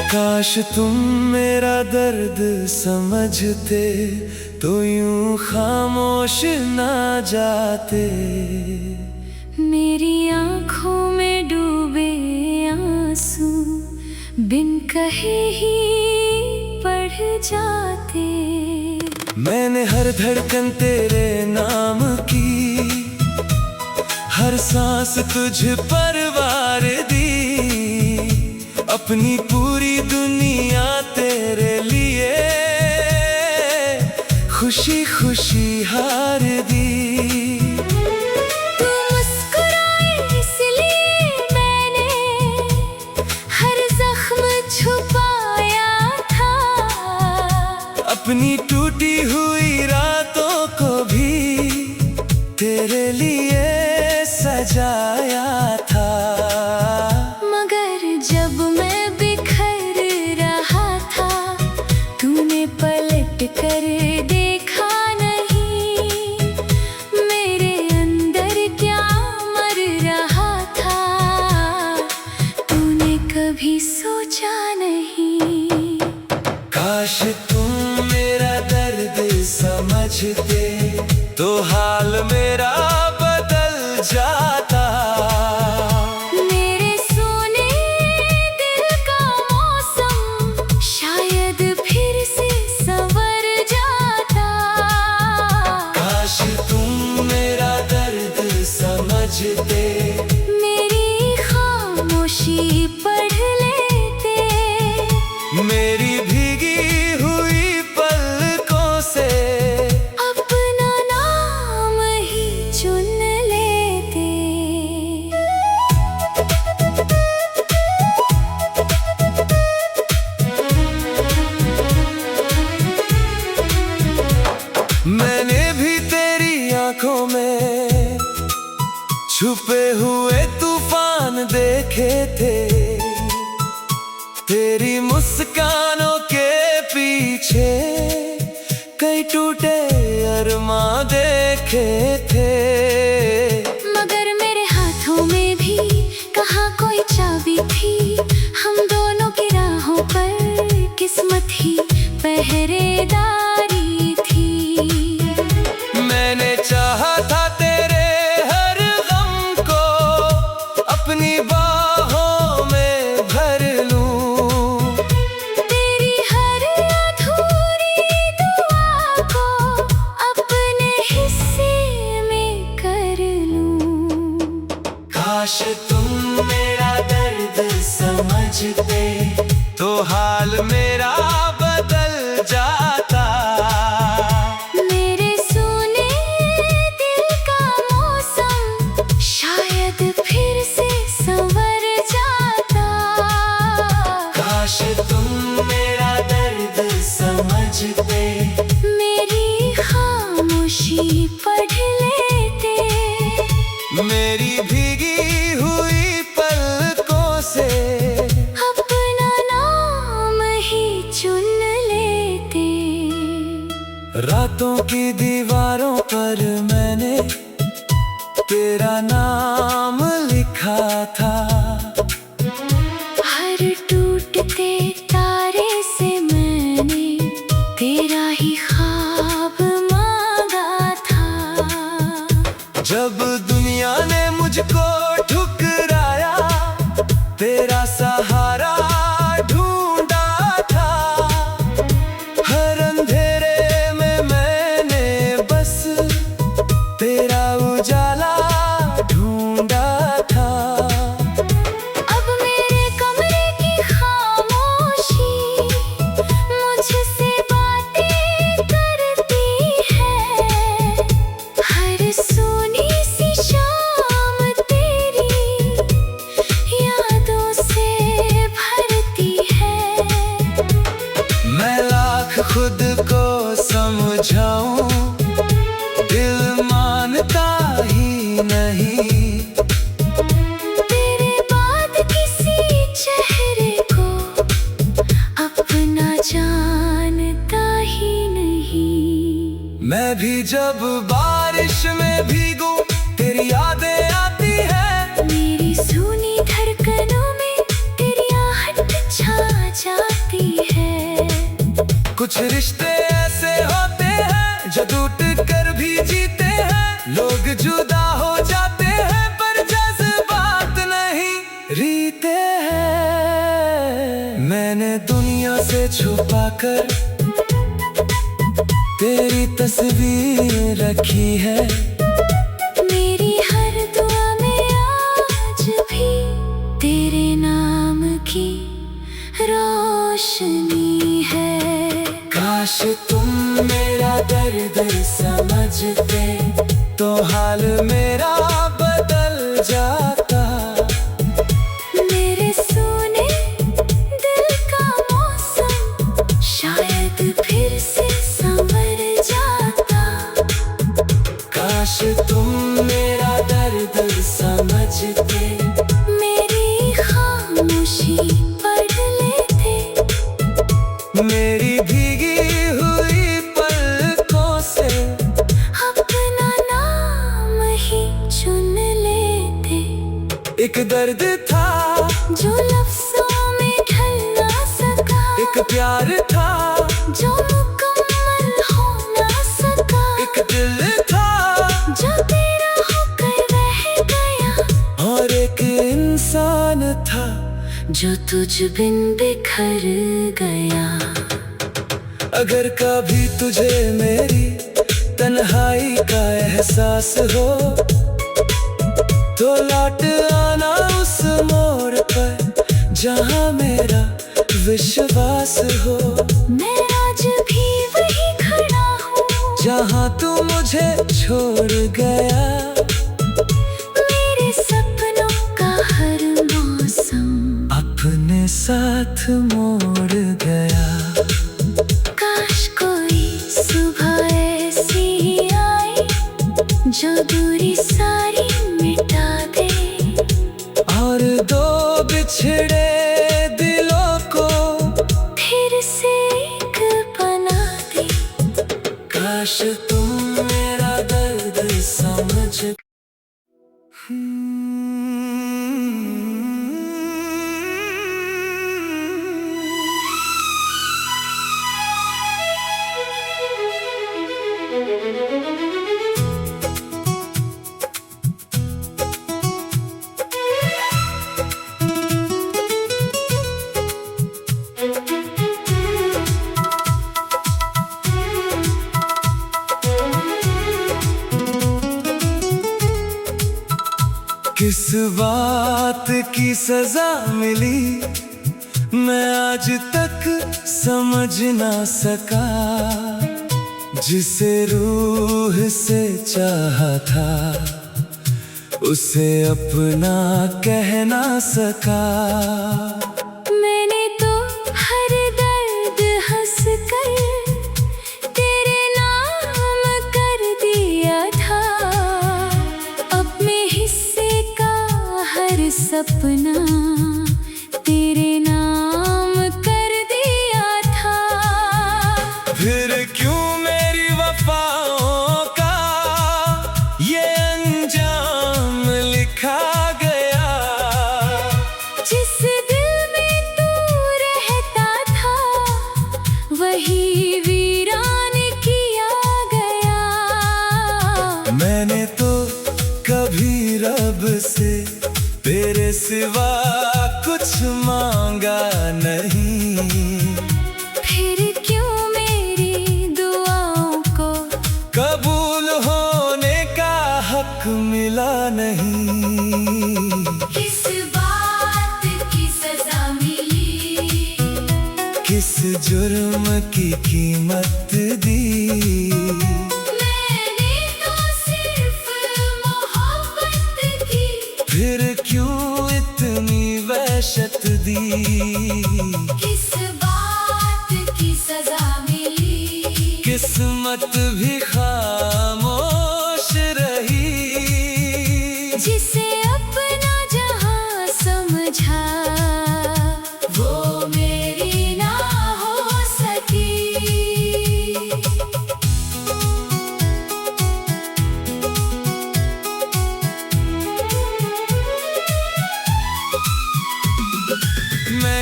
काश तुम मेरा दर्द समझते तो यूं खामोश ना जाते। मेरी आँखों में डूबे आंसू बिन कहे ही बढ़ जाते। मैंने हर धड़कन तेरे नाम की, हर सांस तुझ पर वार दी। अपनी पूरी दुनिया तेरे लिए खुशी खुशी हार दी। तू मुस्कुराए इसलिए मैंने हर जख्म छुपाया था। अपनी टूटी हुई रातों को भी तेरे लिए सजाया था। मगर जब मैं बिखर रहा था, तूने पलट कर देखा नहीं। मेरे अंदर क्या मर रहा था, तूने कभी सोचा नहीं। काश तुम मेरा दर्द समझते तो हाल मेरा बदल जाता। मेरे सोने दिल का मौसम शायद फिर से संवर जाता। काश तुम मेरा दर्द समझते, मेरी खामोशी पढ़ लेते। मेरी भीगी हुई पलकों से अपना नाम ही चुन लेते। मैंने भी तेरी आंखों में छुपे हुए तूफान देखे थे। तेरी मुस्कानों के पीछे कई टूटे अरमां देखे थे। मगर मेरे हाथों में भी कहाँ कोई चाबी थी। हम दोनों की राहों पर किस्मत ही पहरेदारी थी। मैंने चाहा था तेरे हर गम को अपनी बाहों में भर लूं। तेरी हर अधूरी दुआ को अपने हिस्से में कर लूं। काश तुम मेरा दर्द समझते तो हाल मेरा बदल जाता। मेरे सोने दिल का मौसम शायद फिर से संवर जाता। काश तुम मेरा दर्द समझते, मेरी खामोशी पढ़ लेते। मेरी भीगी हुई पलकों से अपना नाम ही चुन लेते। रातों की दीवारों पर मैंने तेरा नाम लिखा था। हर टूटते तारे से मैंने तेरा ही ख्वाब मांगा था। जब दुनिया ने मुझको ठुकराया तेरा सहारा ढूंढा था। हर अंधेरे में मैंने बस तेरा उजाला ढूंढा था। अब मेरे कमरे की खामोशी मुझसे बातें करती है। हर सोनी सी शाम जब बारिश में भीगूं तेरी यादें आती है। मेरी सूनी धड़कनों में तेरी आहट छा जाती है। कुछ रिश्ते ऐसे होते हैं जो टूट कर भी जीते हैं। लोग जुदा हो जाते हैं पर जज्बात नहीं रीते हैं। मैंने दुनिया से छुपा कर तेरी तस्वीर रखी है। मेरी हर दुआ में आज भी तेरे नाम की रोशनी है। काश तुम मेरा दर्द समझते तो हाल मेरा बदल जाता। मेरे सोने दिल का मौसम शायद फिर से संवर जाता। काश तुम मेरा दर्द समझते, मेरी खामोशी पढ़ लेते। मेरी भीगी हुई पलकों से अपना नाम ही चुन लेते। एक दर्द था जो लफ्जों में ढल ना सका। एक प्यार था जो मुकम्मल हो ना सका। एक दिल था जो तेरा होकर रह गया। और एक इंसान था जो तुझ बिन बिखर गया। अगर कभी तुझे मेरी तन्हाई का एहसास हो तो लौट आना उस मोड़ पर जहां मेरा विश्वास हो। मैं आज भी वही खड़ा हूँ जहां तू मुझे छोड़ गया। मेरे सपनों का हर मौसम अपने साथ मोड़ गया। काश कोई सुबह ऐसी आए जो दूरी सारी मिटा दे। और दो बिछड़े दिलों को फिर से एक बना दे। काश तुम मेरा दर्द समझ। किस बात की सजा मिली मैं आज तक समझ ना सका। जिसे रूह से चाहा था उसे अपना कह ना सका। मैंने तो हर दर्द हंस कर तेरे नाम कर दिया था। अपने हिस्से का हर सपना तेरे नाम कर दिया था। फिर क्यों मेरी वफाओं का ये अंजाम लिखा गया। जिस दिल में तू रहता था वही वीरान किया गया। मैंने तो कभी रब से तेरे सिवा कुछ मांगा नहीं। फिर क्यों मेरी दुआओं को कबूल होने का हक मिला नहीं। किस बात की सजा मिली। किस जुर्म की कीमत दी। मैंने तो सिर्फ मोहब्बत की फिर क्यों इतनी वहशत दी। किस बात की सजा मिली। किस्मत भी खामोश रही। जिसे अपना जहां समझा वो मेरी ना हो सकी।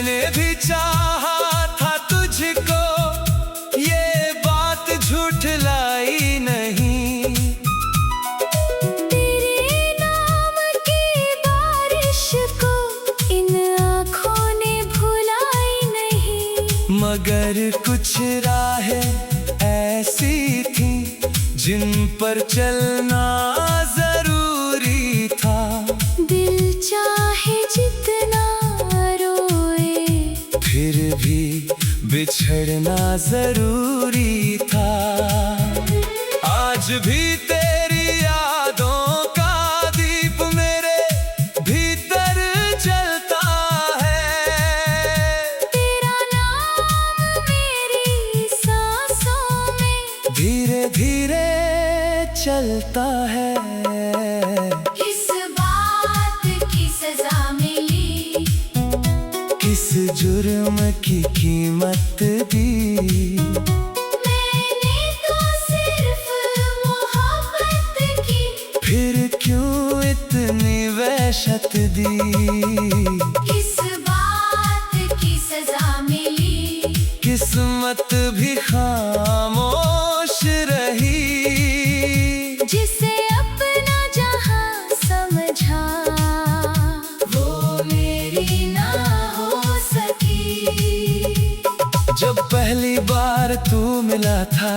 मैंने भी चाहा था तुझको, ये बात झूठलाई नहीं। तेरे नाम की बारिश को इन आँखों ने भुलाई नहीं। मगर कुछ राहें ऐसी थी जिन पर चलना जरूरी था। दिल चाहे जितना रोए, फिर भी बिछड़ना जरूरी था। आज भी तेरी यादों का दीप मेरे भीतर जलता है। तेरा नाम मेरी सांसों में धीरे धीरे चलता है। किस बात की सजा मिली, किस जुर्म की कीमत दी। मैंने तो सिर्फ मोहब्बत की, फिर क्यों इतनी वहशत दी। किस बात की सजा मिली, किस्मत भी खामोश रही। जिसे अपना जहां समझा, वो मेरी ना हो सकी। जब पहली बार तू मिला था,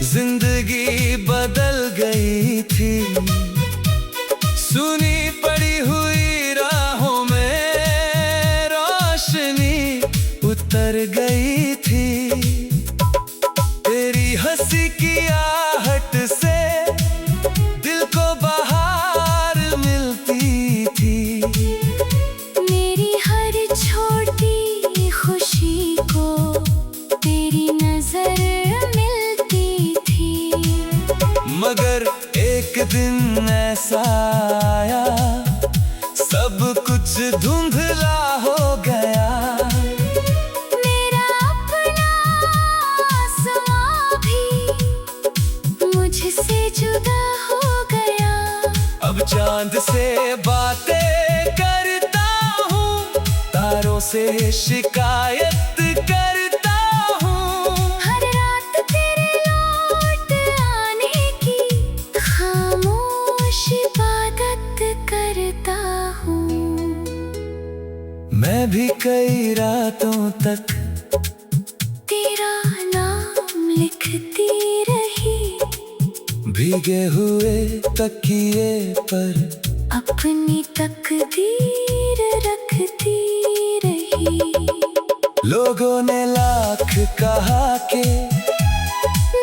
जिंदगी बदल गई थी। सुनी पड़ी हुई राहों में रोशनी उतर गई थी। तेरी हंसी की आहट से दिल को बहार मिलती थी। मेरी हर छोटी खुशी को तेरी नजर मिलती थी। मगर एक दिन ऐसा आया, सब कुछ धुंधला हो गया। मेरा अपना आसमां भी मुझसे जुदा हो गया। अब चांद से बातें करता हूँ, तारों से शिकायत करता हूँ। हर रात तेरे लौट आने की खामोश इबादत करता हूँ। मैं भी कई रातों तक तेरा नाम लिखती रही, भीगे हुए तकिए पर अपनी तकदीर रखती रही। लोगों ने लाख कहा के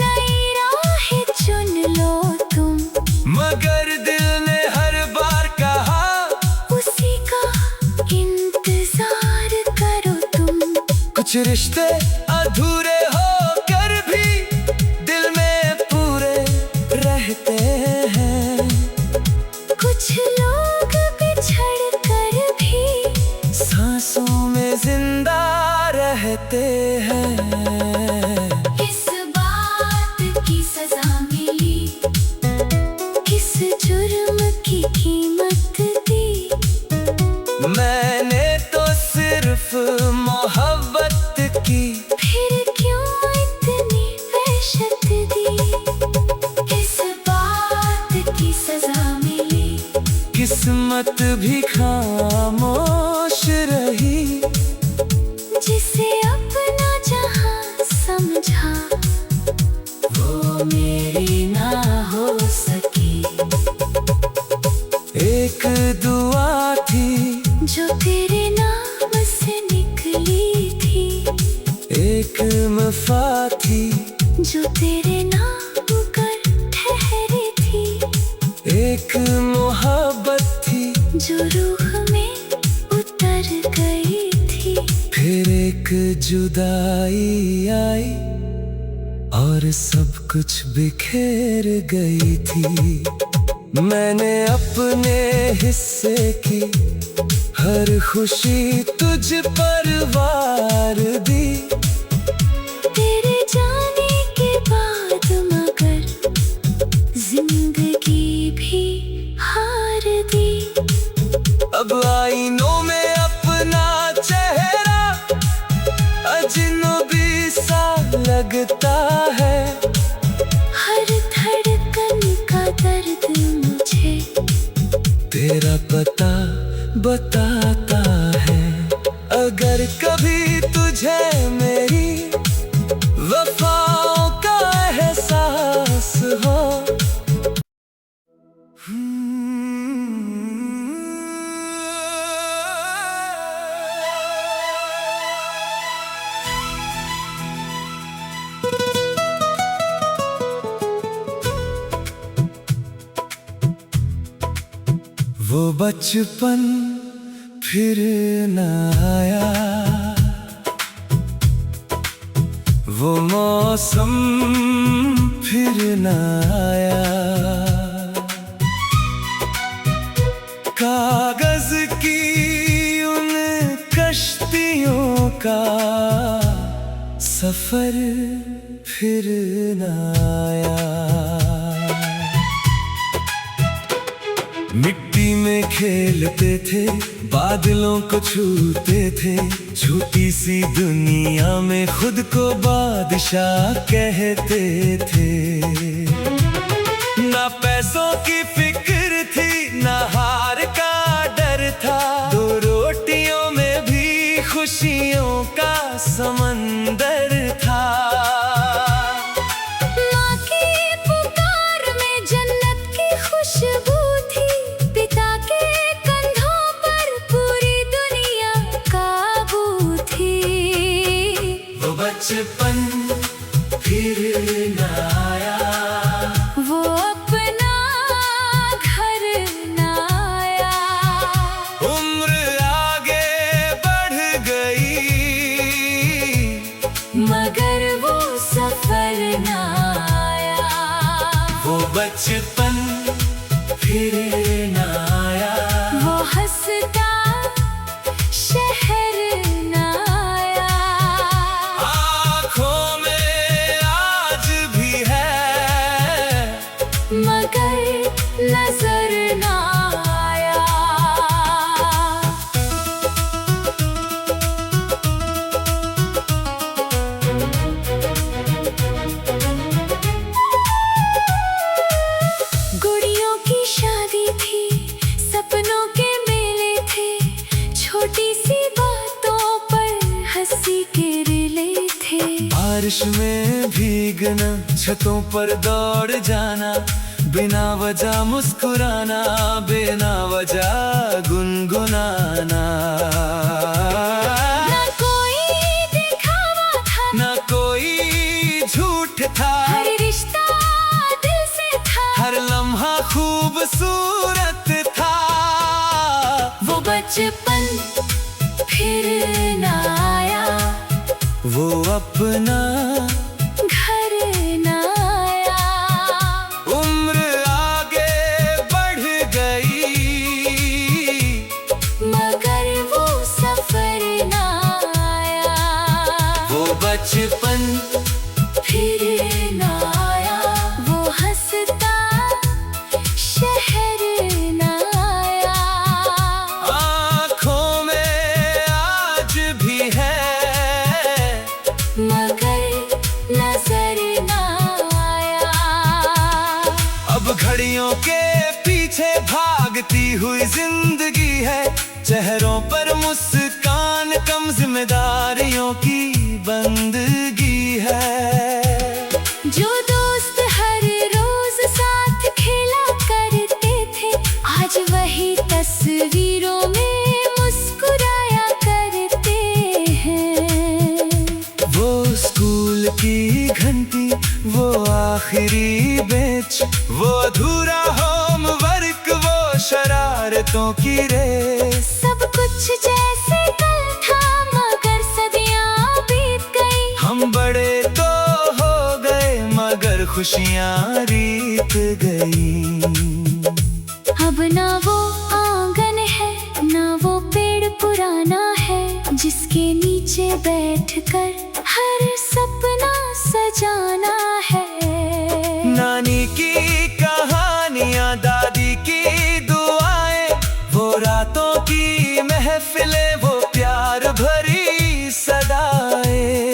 नई राहें चुन लो तुम, मगर दिल ने हर बार कहा उसी का इंतजार करो तुम। कुछ रिश्ते अधूरे होकर भी दिल में पूरे रहते हैं। कुछ लोग बिछड़ कर भी सांसों में जिंदा रहते हैं। किस बात की सजा मिली, किस जुर्म की कीमत दी। मैंने तो सिर्फ मोहब्बत की, फिर क्यों इतनी वहशत दी। किस बात की सजा मिली, किस्मत भी खामोश रही। जिसे अपना जहां समझा, वो मेरी ना हो सकी। एक दुआ थी जो तेरे नाम से निकली थी, एक वफा थी जो तेरे नाम कर ठहरी थी। एक मोहब्बत थी जो रूह में उतर गई थी। फिर एक जुदाई आई और सब कुछ बिखेर गई थी। मैंने अपने हिस्से की हर खुशी तुझ पर वार दी। तेरे जाने के बाद मगर जिंदगी भी हार दी। अब आईनों में अपना पता बताता है। अगर कभी तुझे मेरी वफाओं का एहसास हो, वो बचपन फिर न आया, वो मौसम फिर न आया। कागज की उन कश्तियों का सफर फिर न आया। मिट्टी में खेलते थे, बादलों को छूते थे, छोटी सी दुनिया में खुद को बादशाह कहते थे। ना पैसों की फिक्र थी, ना हार का डर था, दो रोटियों में भी खुशियों का समंदर था। माँ की पुकार में जन्नत की खुशबू थी, पिता के कंधों पर पूरी दुनिया काबू थी। वो बचपन फिर न आया, वो अपना घर न आया। उम्र आगे बढ़ गई, मगर वो सफर न आया। वो बचपन फिर न आया। वो हंसता शहर न आया। आँखों में आज भी है, मगर नजर न आया। गुड़ियों की शादी थी, सपनों के मेले थे, छोटी सी बातों पर हंसी के रिले थे। बारिश में भीगना, छतों पर दौड़ जाना, बिना वजह मुस्कुराना, बिना वजह गुनगुनाना। ना कोई दिखावा था, ना कोई झूठ था, हर रिश्ता दिल से था, हर लम्हा खूबसूरत था। वो बचपन फिर न आया। वो अपना घर न आया। उम्र आगे बढ़ गई, मगर वो सफर न आया। वो बचपन फिर न आया। वो हंसता शहर न आया। आँखों में आज भी है, मगर नजर न आया। अब घड़ियों के पीछे भागती हुई जिंदगी है, चेहरों पर मुस्कान कम, जिम्मेदारियों की बंदगी है। जो दोस्त हर रोज साथ खेला करते थे, आज वही तस्वीरों में मुस्कुराया करते हैं। वो स्कूल की घंटी, वो आखिरी बेंच, वो अधूरा होमवर्क, वो शरारतों की रेस। सब कुछ जैसे कल था, मगर सदियां बीत गई। हम बड़े तो हो गए, मगर खुशियाँ रीत गई। अब ना वो आंगन है, ना वो पेड़ पुराना है, जिसके नीचे बैठकर हर सपना सजाना है। नानी की कहानियाँ, दादी की दुआएं, वो रातों की महफिलें, वो प्यार भरी सदाएं।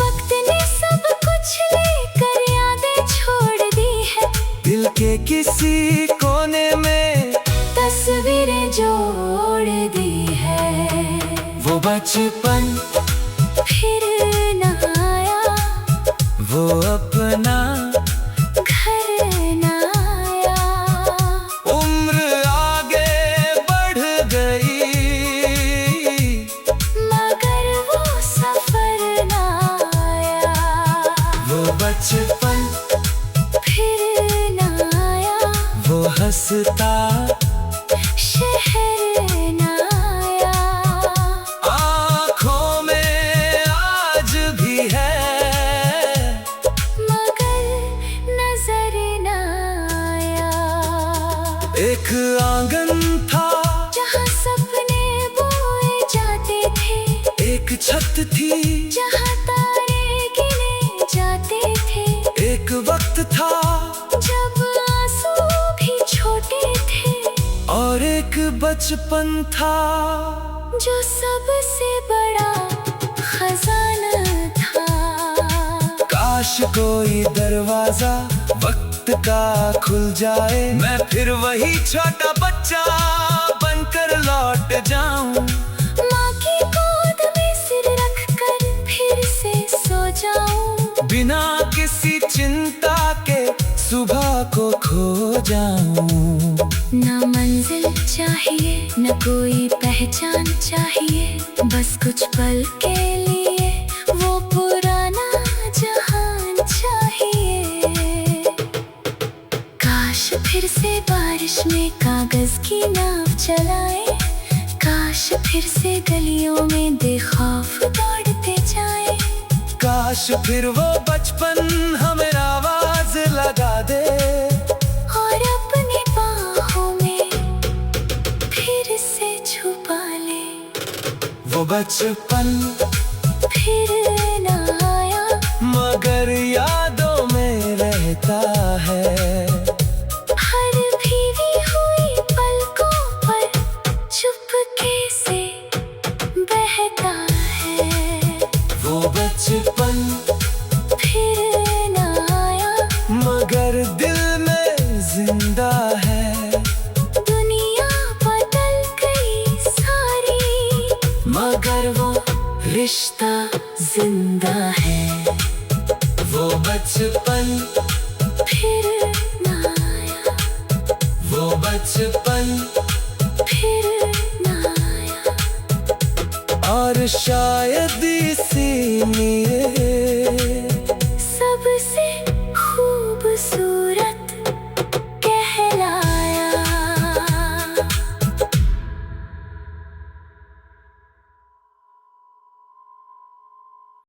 वक्त ने सब कुछ लेकर यादें छोड़ दी है, दिल के किसी कोने में तस्वीरें जोड़ दी है। वो बचपन फिर न आया, वो अपना घर न आया। उम्र आगे बढ़ गई, मगर वो सफर न आया। वो बचपन फिर न आया, वो हंसता शहर न आया। आँखों में आज भी है, मगर नजर न आया। एक आंगन था जहाँ सपने बोए जाते थे, एक छत थी जहाँ तारे गिने जाते थे। एक वक्त था जब आंसू भी छोटे थे, और एक बचपन था जो सबसे बड़ा खजाना था। काश कोई दरवाजा वक्त का खुल जाए, मैं फिर वही छोटा बच्चा बनकर लौट जाऊं। माँ की गोद में सिर रख कर फिर से सो जाऊं। बिना किसी चिंता के सुबह को खो जाऊं। न मंजिल चाहिए, न कोई पहचान चाहिए, बस कुछ पल के लिए वो पुराना जहान चाहिए। काश फिर से बारिश में कागज की नाव चलाए, काश फिर से गलियों में बेखौफ दौड़ते जाए। काश फिर वो बचपन हमें आवाज लगा दे, और अपनी बाहों में फिर से छुपा ले। वो बचपन फिर न आया, मगर यादों में रहता है। हर भीगी हुई पलकों पर चुपके से बहता है। वो बचपन फिर न आया, मगर दिल में जिंदा है। दुनिया बदल गई सारी, मगर वो रिश्ता जिंदा है। वो बचपन फिर न आया, वो बचपन फिर न आया। और शायद इसी नीयत